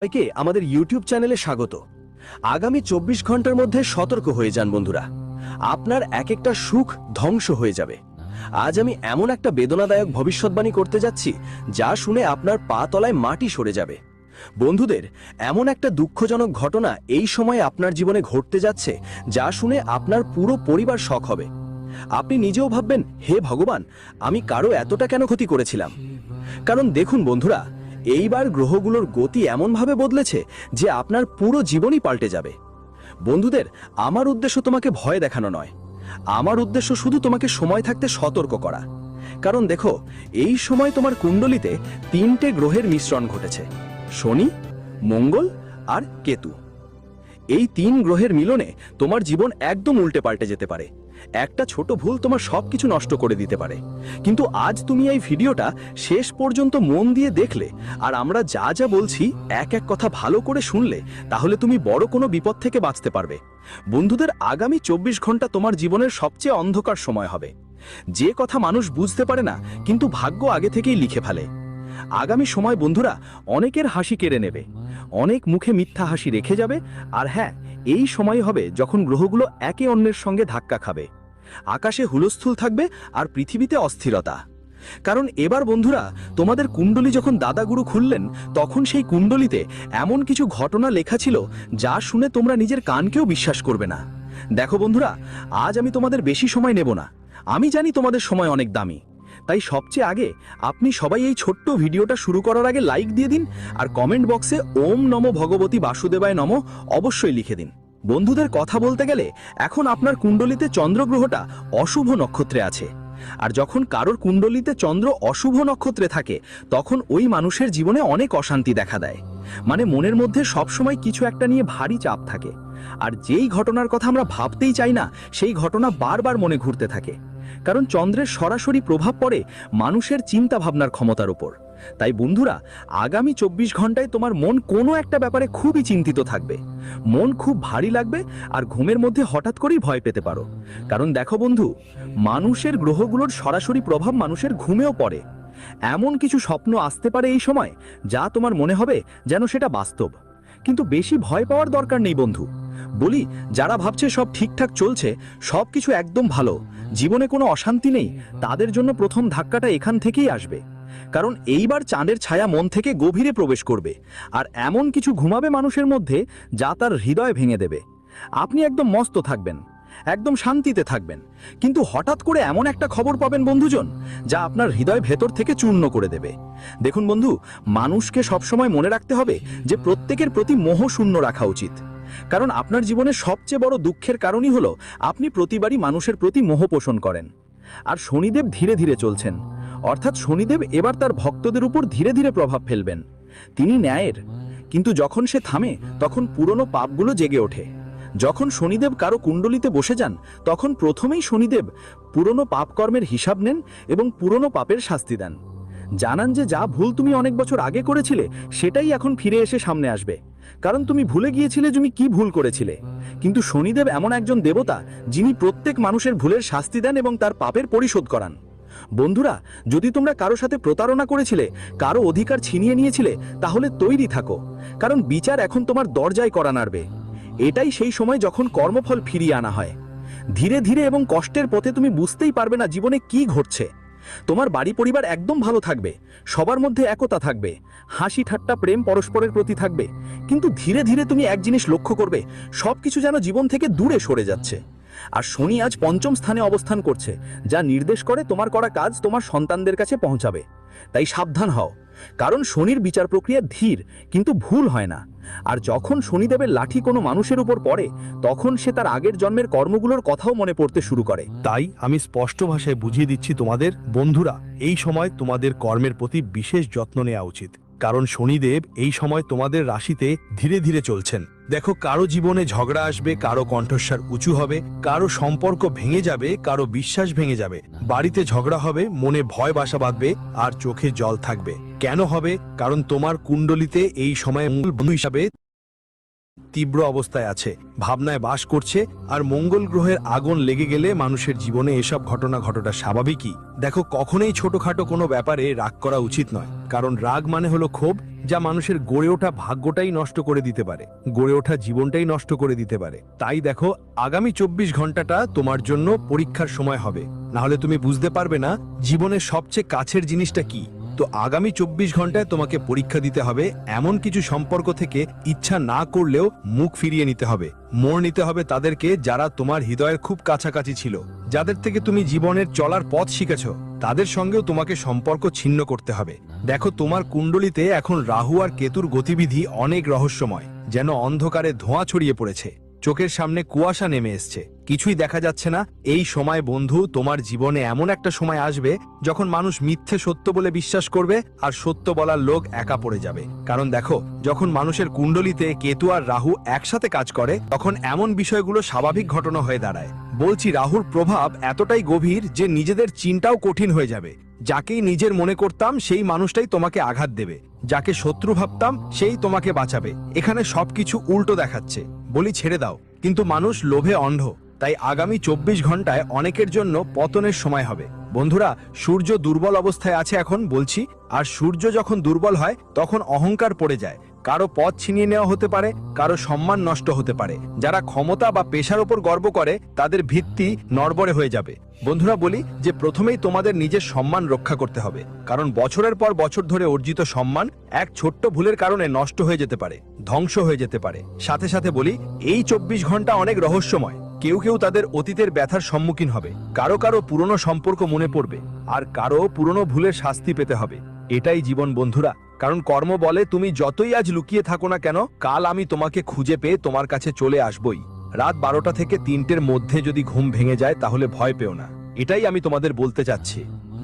সবাইকে আমাদের ইউটিউব চ্যানেলে স্বাগত। আগামী 24 ঘন্টার মধ্যে সতর্ক হয়ে যান বন্ধুরা, আপনার এক একটা সুখ ধ্বংস হয়ে যাবে। আজ আমি এমন একটা বেদনাদায়ক ভবিষ্যৎবাণী করতে যাচ্ছি যা শুনে আপনার পা তলায় মাটি সরে যাবে। বন্ধুদের, এমন একটা দুঃখজনক ঘটনা এই সময়ে আপনার জীবনে ঘটতে যাচ্ছে যা শুনে আপনার পুরো পরিবার শক হবে। আপনি নিজেও ভাববেন, হে ভগবান, আমি কারো এতটা কেন ক্ষতি করেছিলাম। কারণ দেখুন বন্ধুরা, এইবার গ্রহগুলোর গতি এমনভাবে বদলেছে যে আপনার পুরো জীবনই পাল্টে যাবে। বন্ধুদের, আমার উদ্দেশ্য তোমাকে ভয় দেখানো নয়, আমার উদ্দেশ্য শুধু তোমাকে সময় থাকতে সতর্ক করা। কারণ দেখো, এই সময় তোমার কুণ্ডলিতে 3টে গ্রহের মিশ্রণ ঘটেছে: শনি, মঙ্গল আর কেতু। এই 3 গ্রহের মিলনে তোমার জীবন একদম উল্টে পাল্টে যেতে পারে। একটা ছোট ভুল তোমার সবকিছু নষ্ট করে দিতে পারে। কিন্তু আজ তুমি এই ভিডিওটা শেষ পর্যন্ত মন দিয়ে দেখলে আর আমরা যা যা বলছি এক এক কথা ভালো করে শুনলে, তাহলে তুমি বড় কোনো বিপদ থেকে বাঁচতে পারবে। বন্ধুদের, আগামী 24 ঘন্টা তোমার জীবনের সবচেয়ে অন্ধকার সময় হবে। যে কথা মানুষ বুঝতে পারে না, কিন্তু ভাগ্য আগে থেকেই লিখে ফেলে। আগামী সময় বন্ধুরা অনেকের হাসি কেড়ে নেবে, অনেক মুখে মিথ্যা হাসি রেখে যাবে। আর হ্যাঁ, এই সময় হবে যখন গ্রহগুলো একে অন্যের সঙ্গে ধাক্কা খাবে, আকাশে হুলস্থুল থাকবে আর পৃথিবীতে অস্থিরতা। কারণ এবার বন্ধুরা, তোমাদের কুণ্ডলী যখন দাদাগুরু খুললেন, তখন সেই কুণ্ডলিতে এমন কিছু ঘটনা লেখা ছিল যা শুনে তোমরা নিজের কানকেও বিশ্বাস করবে না। দেখো বন্ধুরা, আজ আমি তোমাদের বেশি সময় নেব না। আমি জানি তোমাদের সময় অনেক দামি, তাই সবচেয়ে আগে আপনি সবাই এই ছোট্ট ভিডিওটা শুরু করার আগে লাইক দিয়ে দিন আর কমেন্ট বক্সে ওম নমো ভগবতী বাসুদেবায় নমো অবশ্যই লিখে দিন। বন্ধুদের, কথা বলতে গেলে এখন আপনার কুণ্ডলিতে চন্দ্রগ্রহটা অশুভ নক্ষত্রে আছে। আর যখন কারোর কুণ্ডলিতে চন্দ্র অশুভ নক্ষত্রে থাকে, তখন ওই মানুষের জীবনে অনেক অশান্তি দেখা দেয়। মানে মনের মধ্যে সবসময় কিছু একটা নিয়ে ভারী চাপ থাকে, আর যেই ঘটনার কথা আমরা ভাবতেই চাই না, সেই ঘটনা বারবার মনে ঘুরতে থাকে। কারণ চন্দ্রের সরাসরি প্রভাব পড়ে মানুষের চিন্তা ভাবনার ক্ষমতার উপর। তাই বন্ধুরা, আগামী 24 ঘন্টায় তোমার মন কোনো একটা ব্যাপারে খুবই চিন্তিত থাকবে, মন খুব ভারী লাগবে আর ঘুমের মধ্যে হঠাৎ করেই ভয় পেতে পারো। কারণ দেখো বন্ধু, মানুষের গ্রহগুলোর সরাসরি প্রভাব মানুষের ঘুমেও পড়ে। এমন কিছু স্বপ্ন আসতে পারে এই সময় যা তোমার মনে হবে যেন সেটা বাস্তব। কিন্তু বেশি ভয় পাওয়ার দরকার নেই বন্ধু। বলি, যারা ভাবছে সব ঠিকঠাক চলছে, সব কিছু একদম ভালো, জীবনে কোনো অশান্তি নেই, তাদের জন্য প্রথম ধাক্কাটা এখান থেকেই আসবে। কারণ এইবার চাঁদের ছায়া মন থেকে গভীরে প্রবেশ করবে আর এমন কিছু ঘুমাবে মানুষের মধ্যে যা তার হৃদয় ভেঙে দেবে। আপনি একদম মস্ত থাকবেন, একদম শান্তিতে থাকবেন, কিন্তু হঠাৎ করে এমন একটা খবর পাবেন বন্ধুজন যা আপনার হৃদয় ভেতর থেকে চূর্ণ করে দেবে। দেখুন বন্ধু, মানুষকে সবসময় মনে রাখতে হবে যে প্রত্যেকের প্রতি মোহ শূন্য রাখা উচিত। কারণ আপনার জীবনের সবচেয়ে বড় দুঃখের কারণই হলো আপনি প্রতিবারই মানুষের প্রতি মোহ পোষণ করেন। আর শনিদেব ধীরে ধীরে চলছেন, অর্থাৎ শনিদেব এবার তার ভক্তদের উপর ধীরে ধীরে প্রভাব ফেলবেন। তিনি ন্যায়ের, কিন্তু যখন সে থামে তখন পুরনো পাপগুলো জেগে ওঠে। যখন শনিদেব কারো কুণ্ডলিতে বসে যান, তখন প্রথমেই শনিদেব পুরনো পাপকর্মের হিসাব নেন এবং পুরনো পাপের শাস্তি দেন। জানান যে যা ভুল তুমি অনেক বছর আগে করেছিলে সেটাই এখন ফিরে এসে সামনে আসবে, কারণ তুমি ভুলে গিয়েছিলে তুমি কি ভুল করেছিলে। কিন্তু শনিদেব এমন একজন দেবতা যিনি প্রত্যেক মানুষের ভুলের শাস্তি দেন এবং তার পাপের পরিশোধ করান। বন্ধুরা, যদি তোমরা কারো সাথে প্রতারণা করেছিলে, কারো অধিকার ছিনিয়ে নিয়েছিলে, তাহলে তৈরি থাকো, কারণ বিচার এখন তোমার দরজায় করা নাড়বে। এটাই সেই সময় যখন কর্মফল ফিরিয়ে আনা হয়। ধীরে ধীরে এবং কষ্টের পথে তুমি বুঝতেই পারবে না জীবনে কি ঘটছে। তোমার বাড়ি পরিবার একদম ভালো থাকবে, সবার মধ্যে একতা থাকবে, হাসি ঠাট্টা প্রেম পরস্পরের প্রতি থাকবে। কিন্তু ধীরে ধীরে তুমি এক জিনিস লক্ষ্য করবে, সবকিছু যেন জীবন থেকে দূরে সরে যাচ্ছে। আর শনি আজ 5ম স্থানে অবস্থান করছে, যা নির্দেশ করে তোমার করা কাজ তোমার সন্তানদের কাছে পৌঁছাবে। তাই সাবধান হও, কারণ শনির বিচার প্রক্রিয়া ধীর কিন্তু ভুল হয় না। আর যখন শনিদেবের লাঠি কোনো মানুষের উপর পড়ে, তখন সে তার আগের জন্মের কর্মগুলোর কথাও মনে পড়তে শুরু করে। তাই আমি স্পষ্ট ভাষায় বুঝিয়ে দিচ্ছি তোমাদের বন্ধুরা, এই সময় তোমাদের কর্মের প্রতি বিশেষ যত্ন নেওয়া উচিত, কারণ শনিদেব এই সময় তোমাদের রাশিতে ধীরে ধীরে চলছেন। দেখো, কারো জীবনে ঝগড়া আসবে, কারো কণ্ঠস্বর উঁচু হবে, কারো সম্পর্ক ভেঙে যাবে, কারো বিশ্বাস ভেঙে যাবে, বাড়িতে ঝগড়া হবে, মনে ভয় বাসা বাঁধবে আর চোখে জল থাকবে। কেন হবে? কারণ তোমার কুণ্ডলিতে এই সময় মূল বন্ধু হিসাবে তীব্র অবস্থায় আছে, ভাবনায় বাস করছে, আর মঙ্গল গ্রহের আগুন লেগে গেলে মানুষের জীবনে এসব ঘটনা ঘটাটা স্বাভাবিকই। দেখো, কখনোই ছোটখাটো কোনো ব্যাপারে রাগ করা উচিত নয়, কারণ রাগ মানে হলো ক্ষোভ, যা মানুষের গড়ে ওঠা ভাগ্যটাই নষ্ট করে দিতে পারে, গড়ে ওঠা জীবনটাই নষ্ট করে দিতে পারে। তাই দেখো, আগামী 24 ঘন্টাটা তোমার জন্য পরীক্ষার সময় হবে, না হলে তুমি বুঝতে পারবে না জীবনের সবচেয়ে কাছের জিনিসটা কি। তো আগামী 24 ঘন্টায় তোমাকে পরীক্ষা দিতে হবে, এমন কিছু সম্পর্ক থেকে ইচ্ছা না করলেও মুখ ফিরিয়ে নিতে হবে, মোড় নিতে হবে তাদেরকে যারা তোমার হৃদয়ের খুব কাছাকাছি ছিল, যাদের থেকে তুমি জীবনের চলার পথ শিখেছ, তাদের সঙ্গেও তোমাকে সম্পর্ক ছিন্ন করতে হবে। দেখো, তোমার কুণ্ডলিতে এখন রাহু আর কেতুর গতিবিধি অনেক রহস্যময়, যেন অন্ধকারে ধোঁয়া ছড়িয়ে পড়েছে, চোখের সামনে কুয়াশা নেমে এসছে, কিছুই দেখা যাচ্ছে না। এই সময় বন্ধু, তোমার জীবনে এমন একটা সময় আসবে যখন মানুষ মিথ্যে সত্য বলে বিশ্বাস করবে, আর সত্য বলার লোক একা পড়ে যাবে। কারণ দেখো, যখন মানুষের কুণ্ডলিতে কেতু আর রাহু একসাথে কাজ করে, তখন এমন বিষয়গুলো স্বাভাবিক ঘটনা হয়ে দাঁড়ায়। বলছি, রাহুর প্রভাব এতটাই গভীর যে নিজেদের চিন্তাও কঠিন হয়ে যাবে। যাকেই নিজের মনে করতাম সেই মানুষটাই তোমাকে আঘাত দেবে, যাকে শত্রু ভাবতাম সেই তোমাকে বাঁচাবে। এখানে সবকিছু উল্টো দেখাচ্ছে। বলি, ছেড়ে দাও, কিন্তু মানুষ লোভে অন্ধ। তাই আগামী 24 ঘন্টায় অনেকের জন্য পতনের সময় হবে। বন্ধুরা, সূর্য দুর্বল অবস্থায় আছে এখন বলছি, আর সূর্য যখন দুর্বল হয় তখন অহংকার পড়ে যায়, কারো পথ ছিনিয়ে নেওয়া হতে পারে, কারো সম্মান নষ্ট হতে পারে। যারা ক্ষমতা বা পেশার উপর গর্ব করে তাদের ভিত্তি নড়বড়ে হয়ে যাবে। বন্ধুরা, বলি যে প্রথমেই তোমাদের নিজের সম্মান রক্ষা করতে হবে, কারণ বছরের পর বছর ধরে অর্জিত সম্মান এক ছোট্ট ভুলের কারণে নষ্ট হয়ে যেতে পারে, ধ্বংস হয়ে যেতে পারে। সাথে সাথে বলি, এই 24 ঘন্টা অনেক রহস্যময়। কেউ কেউ তাদের অতীতের ব্যথার সম্মুখীন হবে, কারো কারো পুরনো সম্পর্ক মনে পড়বে, আর কারো পুরনো ভুলের শাস্তি পেতে হবে। এটাই জীবন বন্ধুরা, কারণ কর্ম বলে তুমি যতই আজ লুকিয়ে থাকো না কেন, কাল আমি তোমাকে খুঁজে পেয়ে তোমার কাছে চলে আসবই। রাত 12টা থেকে 3টের মধ্যে যদি ঘুম ভেঙে যায় তাহলে ভয় পেও না। এটাই আমি তোমাদের বলতে চাচ্ছি।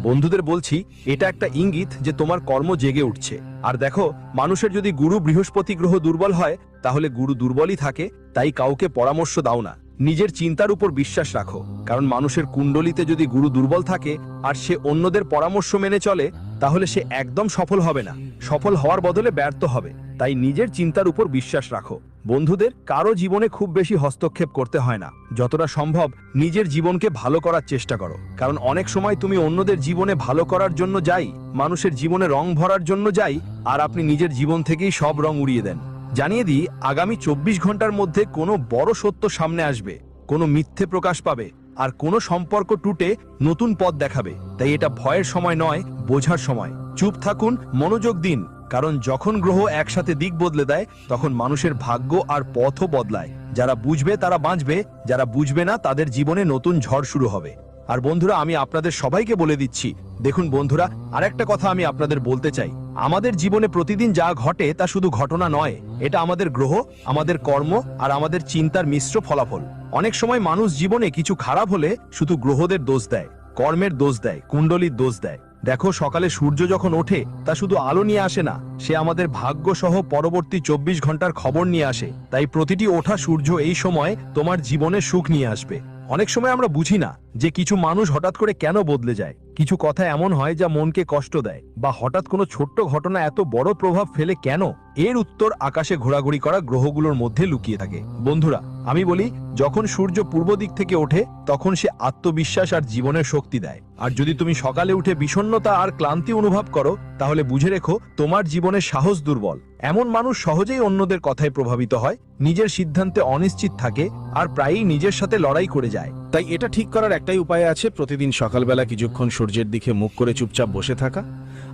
বন্ধুদের বলছি, এটা একটা ইঙ্গিত যে তোমার কর্ম জেগে উঠছে। আর দেখো, মানুষের যদি গুরু বৃহস্পতি গ্রহ দুর্বল হয় তাহলে গুরু দুর্বলই থাকে। তাই কাউকে পরামর্শ দাও না, নিজের চিন্তার উপর বিশ্বাস রাখো। কারণ মানুষের কুণ্ডলিতে যদি গুরু দুর্বল থাকে আর সে অন্যদের পরামর্শ মেনে চলে, তাহলে সে একদম সফল হবে না, সফল হওয়ার বদলে ব্যর্থ হবে। তাই নিজের চিন্তার উপর বিশ্বাস রাখো। বন্ধুদের, কারো জীবনে খুব বেশি হস্তক্ষেপ করতে হয় না, যতটা সম্ভব নিজের জীবনকে ভালো করার চেষ্টা করো। কারণ অনেক সময় তুমি অন্যদের জীবনে ভালো করার জন্য যাই, মানুষের জীবনে রং ভরার জন্য যাই, আর আপনি নিজের জীবন থেকেই সব রং উড়িয়ে দেন। জানিয়ে দিই, আগামী 24 ঘন্টার মধ্যে কোনো বড় সত্য সামনে আসবে, কোনো মিথ্যে প্রকাশ পাবে, আর কোনো সম্পর্ক টুটে নতুন পথ দেখাবে। তাই এটা ভয়ের সময় নয়, বোঝার সময়। চুপ থাকুন, মনোযোগ দিন, কারণ যখন গ্রহ একসাথে দিক বদলে দেয় তখন মানুষের ভাগ্য আর পথও বদলায়। যারা বুঝবে তারা বাঁচবে, যারা বুঝবে না তাদের জীবনে নতুন ঝড় শুরু হবে। আর বন্ধুরা, আমি আপনাদের সবাইকে বলে দিচ্ছি, দেখুন বন্ধুরা, আরেকটা কথা আমি আপনাদের বলতে চাই, আমাদের জীবনে প্রতিদিন যা ঘটে তা শুধু ঘটনা নয়, এটা আমাদের গ্রহ, আমাদের কর্ম আর আমাদের চিন্তার মিশ্র ফলাফল। অনেক সময় মানুষ জীবনে কিছু খারাপ হলে শুধু গ্রহদের দোষ দেয়, কর্মের দোষ দেয়, কুণ্ডলীর দোষ দেয়। দেখো, সকালে সূর্য যখন ওঠে তা শুধু আলো নিয়ে আসে না, সে আমাদের ভাগ্য সহ পরবর্তী 24 ঘন্টার খবর নিয়ে আসে। তাই প্রতিটি ওঠা সূর্য এই সময় তোমার জীবনে সুখ নিয়ে আসবে। অনেক সময় আমরা বুঝি না যে কিছু মানুষ হঠাৎ করে কেন বদলে যায়, কিছু কথা এমন হয় যা মনকে কষ্ট দেয়, বা হঠাৎ কোনো ছোট্ট ঘটনা এত বড় প্রভাব ফেলে কেন, এর উত্তর আকাশে ঘোরাঘুরি করা গ্রহগুলোর মধ্যে লুকিয়ে থাকে। বন্ধুরা, আমি বলি, যখন সূর্য পূর্ব দিক থেকে ওঠে তখন সে আত্মবিশ্বাস আর জীবনের শক্তি দেয়। আর যদি তুমি সকালে উঠে বিষণ্ণতা আর ক্লান্তি অনুভব করো, তাহলে বুঝে রেখো তোমার জীবনের সাহস দুর্বল। এমন মানুষ সহজেই অন্যদের কথায় প্রভাবিত হয়, নিজের সিদ্ধান্তে অনিশ্চিত থাকে, আর প্রায়ই নিজের সাথে লড়াই করে যায়। তাই এটা ঠিক করার একটাই উপায় আছে, প্রতিদিন সকালবেলা কিছুক্ষণ সূর্যের দিকে মুখ করে চুপচাপ বসে থাকা,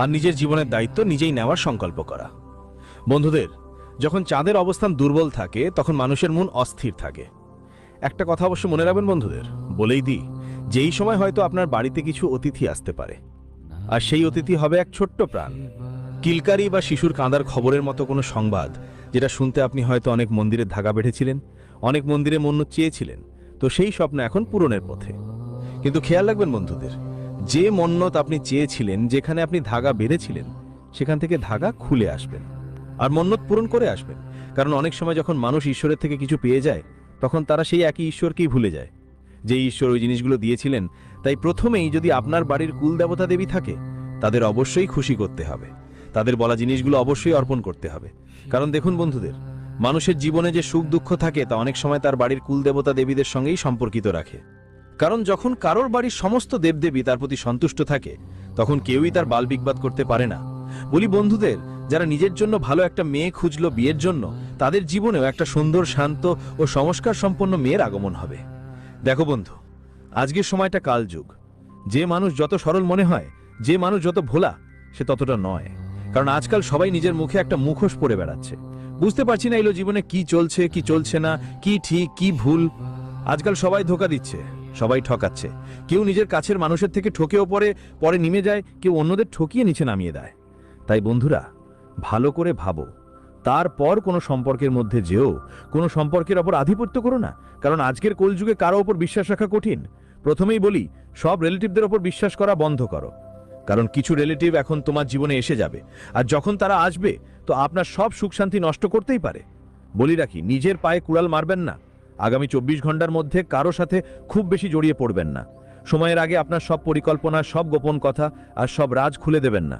আর নিজের জীবনের দায়িত্ব নিজেই নেওয়ার সংকল্প করা। বন্ধুদের, যখন চাঁদের অবস্থান দুর্বল থাকে তখন মানুষের মন অস্থির থাকে। একটা কথা অবশ্য মনে রাখবেন বন্ধুদের, বলেই দিই, যেই সময় হয়তো আপনার বাড়িতে কিছু অতিথি আসতে পারে, আর সেই অতিথি হবে এক ছোট্ট প্রাণ, কিলকারি বা শিশুর কাঁদার খবরের মতো কোনো সংবাদ, যেটা শুনতে আপনি হয়তো অনেক মন্দিরে ধাগা বেঁধেছিলেন, অনেক মন্দিরে মন্নত চেয়েছিলেন, তো সেই স্বপ্ন এখন পূরণের পথে। কিন্তু খেয়াল রাখবেন বন্ধুদের, যে মন্নত আপনি চেয়েছিলেন, যেখানে আপনি ধাগা বেঁধেছিলেন, সেখান থেকে ধাগা খুলে আসবেন আর মন্নত পূরণ করে আসবেন। কারণ অনেক সময় যখন মানুষ ঈশ্বরের থেকে কিছু পেয়ে যায়, তখন তারা সেই একই ঈশ্বরকেই ভুলে যায়, যে ঈশ্বর ওই জিনিসগুলো দিয়েছিলেন। তাই প্রথমেই যদি আপনার বাড়ির কুল দেবতা দেবী থাকে, তাদের অবশ্যই খুশি করতে হবে, তাদের বলা জিনিসগুলো অবশ্যই অর্পণ করতে হবে। কারণ দেখুন বন্ধুদের, মানুষের জীবনে যে সুখ দুঃখ থাকে তা অনেক সময় তার বাড়ির কুলদেবতা দেবীদের সঙ্গেই সম্পর্কিত রাখে। কারণ যখন কারোর বাড়ির সমস্ত দেবদেবী তার প্রতি সন্তুষ্ট থাকে তখন কেউই তার বাল বিবাদ করতে পারে না। বলি বন্ধুদের, যারা নিজের জন্য ভালো একটা মেয়ে খুঁজলো বিয়ের জন্য, তাদের জীবনেও একটা সুন্দর, শান্ত ও সংস্কার সম্পন্ন মেয়ের আগমন হবে। দেখো বন্ধু, আজকের সময়টা কালযুগ। যে মানুষ যত সরল মনে হয়, যে মানুষ যত ভোলা, সে ততটা নয়। কারণ আজকাল সবাই নিজের মুখে একটা মুখোশ পরে বেড়াচ্ছে। বুঝতে পারছি না এলো জীবনে কি চলছে কি চলছে না, কি ঠিক কি ভুল। আজকাল সবাই ধোকা দিচ্ছে, সবাই ঠকাচ্ছে। কেউ নিজের কাছের মানুষের থেকে ঠকেও পরে নেমে যায়, কেউ অন্যদের ঠকিয়ে নিচে নামিয়ে দেয়। তাই বন্ধুরা, ভালো করে ভাবো, তারপর কোনো সম্পর্কের মধ্যে যেও। কোনো সম্পর্কের ওপর আধিপত্য করো না, কারণ আজকের কলযুগে কারো ওপর বিশ্বাস রাখা কঠিন। প্রথমেই বলি, সব রিলেটিভদের ওপর বিশ্বাস করা বন্ধ করো। কারণ কিছু রিলেটিভ এখন তোমার জীবনে এসে যাবে, আর যখন তারা আসবে তো আপনার সব সুখ শান্তি নষ্ট করতেই পারে। বলি রাখি, নিজের পায়ে কুড়াল মারবেন না। আগামী 24 ঘন্টার মধ্যে কারো সাথে খুব বেশি জড়িয়ে পড়বেন না। সময়ের আগে আপনার সব পরিকল্পনা, সব গোপন কথা আর সব রাজ খুলে দেবেন না।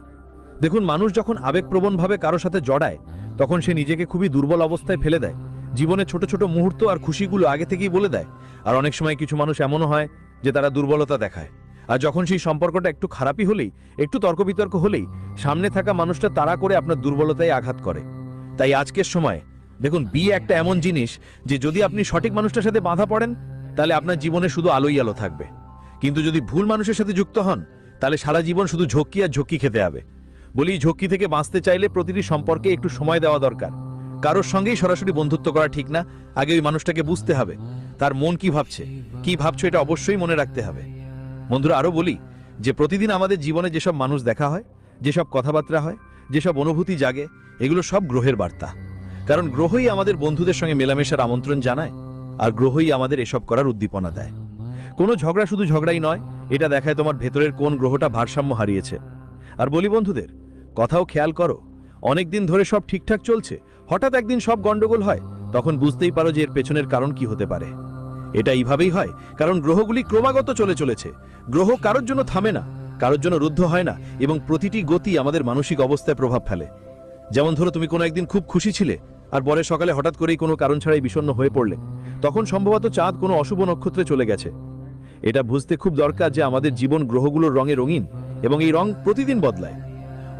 দেখুন, মানুষ যখন আবেগপ্রবণভাবে কারো সাথে জড়ায় তখন সে নিজেকে খুবই দুর্বল অবস্থায় ফেলে দেয়। জীবনে ছোট ছোট মুহূর্ত আর খুশিগুলো আগে থেকেই বলে দেয়। আর অনেক সময় কিছু মানুষ এমনও হয় যে তারা দুর্বলতা দেখায়। আর যখন সেই সম্পর্কটা একটু খারাপই হলেই, একটু তর্ক বিতর্ক হলেই সামনে থাকা মানুষটা তাড়া করে আপনার দুর্বলতায় আঘাত করে। তাই আজকের সময় দেখুন, বিয়ে একটা এমন জিনিস যে যদি আপনি সঠিক মানুষটার সাথে বাঁধা পড়েন তাহলে আপনার জীবনে শুধু আলোই আলো থাকবে। কিন্তু যদি ভুল মানুষের সাথে যুক্ত হন তাহলে সারা জীবন শুধু ঝক্কি আর ঝক্কি খেতে হবে। বলি, ঝক্কি থেকে বাঁচতে চাইলে প্রতিটি সম্পর্কে একটু সময় দেওয়া দরকার। কারোর সঙ্গেই সরাসরি বন্ধুত্ব করা ঠিক না। আগে ওই মানুষটাকে বুঝতে হবে, তার মন কি ভাবছো এটা অবশ্যই মনে রাখতে হবে। বন্ধুরা, আরো বলি যে প্রতিদিন আমাদের জীবনে যেসব মানুষ দেখা হয়, যেসব কথাবার্তা হয়, যেসব অনুভূতি জাগে, এগুলো সব গ্রহের বার্তা। কারণ গ্রহই আমাদের বন্ধুদের সঙ্গে মেলামেশার আমন্ত্রণ জানায়, আর গ্রহই আমাদের এসব করার উদ্দীপনা দেয়। কোনো ঝগড়া শুধু ঝগড়াই নয়, এটা দেখায় তোমার ভেতরের কোন গ্রহটা ভারসাম্য হারিয়েছে। আর বলি বন্ধুদের, কথাও খেয়াল করো, অনেকদিন ধরে সব ঠিকঠাক চলছে, হঠাৎ একদিন সব গন্ডগোল হয়, তখন বুঝতেই পারো যে এর পেছনের কারণ কি হতে পারে। এটা এইভাবেই হয় কারণ গ্রহগুলি ক্রমাগত চলেছে। গ্রহ কারোর জন্য থামে না, কারোর জন্য রুদ্ধ হয় না, এবং প্রতিটি গতি আমাদের মানসিক অবস্থায় প্রভাব ফেলে। যেমন ধরো, তুমি কোনো একদিন খুব খুশি ছিলে আর পরে সকালে হঠাৎ করেই কোনো কারণ ছাড়াই বিষণ্ণ হয়ে পড়লে, তখন সম্ভবত চাঁদ কোনো অশুভ নক্ষত্রে চলে গেছে। এটা বুঝতে খুব দরকার যে আমাদের জীবন গ্রহগুলোর রঙে রঙিন, এবং এই রং প্রতিদিন বদলায়।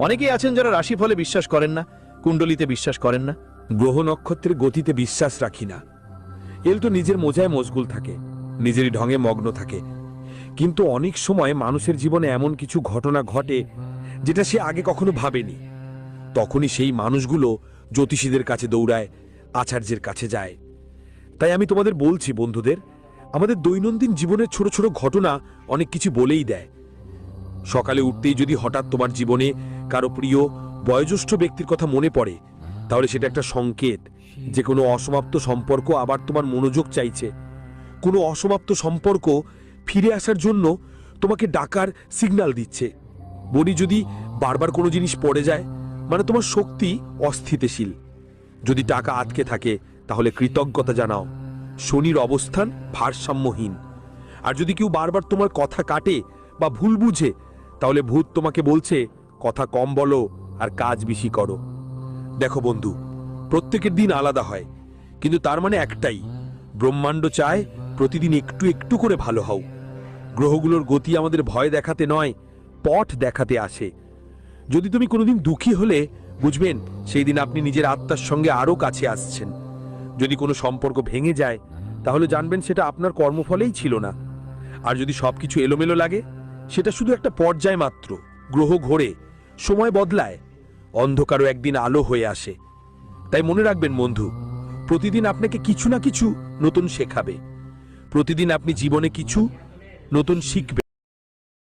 অনেকেই আছেন যারা রাশিফলে বিশ্বাস করেন না, কুণ্ডলিতে বিশ্বাস করেন না। গ্রহ নক্ষত্রের গতিতে বিশ্বাস রাখি না। এল তো নিজের মোজায় মশগুল থাকে, নিজেরই ঢঙে মগ্ন থাকে। কিন্তু অনেক সময় মানুষের জীবনে এমন কিছু ঘটনা ঘটে যেটা সে আগে কখনো ভাবেনি। তখনই সেই মানুষগুলো জ্যোতিষীদের কাছে দৌড়ায়, আচার্যের কাছে যায়। তাই আমি তোমাদের বলছি বন্ধুদের, আমাদের দৈনন্দিন জীবনের ছোট ছোট ঘটনা অনেক কিছু বলেই দেয়। সকালে উঠতেই যদি হঠাৎ তোমার জীবনে কারো প্রিয় বয়োজ্যেষ্ঠ ব্যক্তির কথা মনে পড়ে, তাহলে সেটা একটা সংকেত যে কোনো অসমাপ্ত সম্পর্ক আবার তোমার মনোযোগ চাইছে। কোনো অসমাপ্ত সম্পর্ক ফিরে আসার জন্য তোমাকে ডাকার সিগন্যাল দিচ্ছে। বলি, যদি বারবার কোনো জিনিস পড়ে যায় মানে তোমার শক্তি অস্থিতিশীল। যদি টাকা আটকে থাকে তাহলে কৃতজ্ঞতা জানাও, শনির অবস্থান ভারসাম্যহীন। আর যদি কেউ বারবার তোমার কথা কাটে বা ভুল বুঝে, তাহলে ভূত তোমাকে বলছে কথা কম বলো আর কাজ বেশি করো। দেখো বন্ধু, প্রত্যেকের দিন আলাদা হয়, কিন্তু তার মানে একটাই, ব্রহ্মাণ্ড চায় প্রতিদিন একটু একটু করে ভালো হও। গ্রহগুলোর গতি আমাদের ভয় দেখাতে নয়, পথ দেখাতে আসে। যদি তুমি কোনোদিন দুঃখী হলে বুঝবেন সেই দিন আপনি নিজের আত্মার সঙ্গে আরো কাছে আসছেন। যদি কোনো সম্পর্ক ভেঙে যায় তাহলে জানবেন সেটা আপনার কর্মফলেই ছিল না। আর যদি সবকিছু এলোমেলো লাগে, সেটা শুধু একটা পর্যায় মাত্র। গ্রহ ঘোরে, সময় বদলায়, অন্ধকারও একদিন আলো হয়ে আসে। তাই মনে রাখবেন বন্ধু, প্রতিদিন আপনাকে কিছু না কিছু নতুন শেখাবে। প্রতিদিন আপনি জীবনে কিছু নতুন শিখবেন।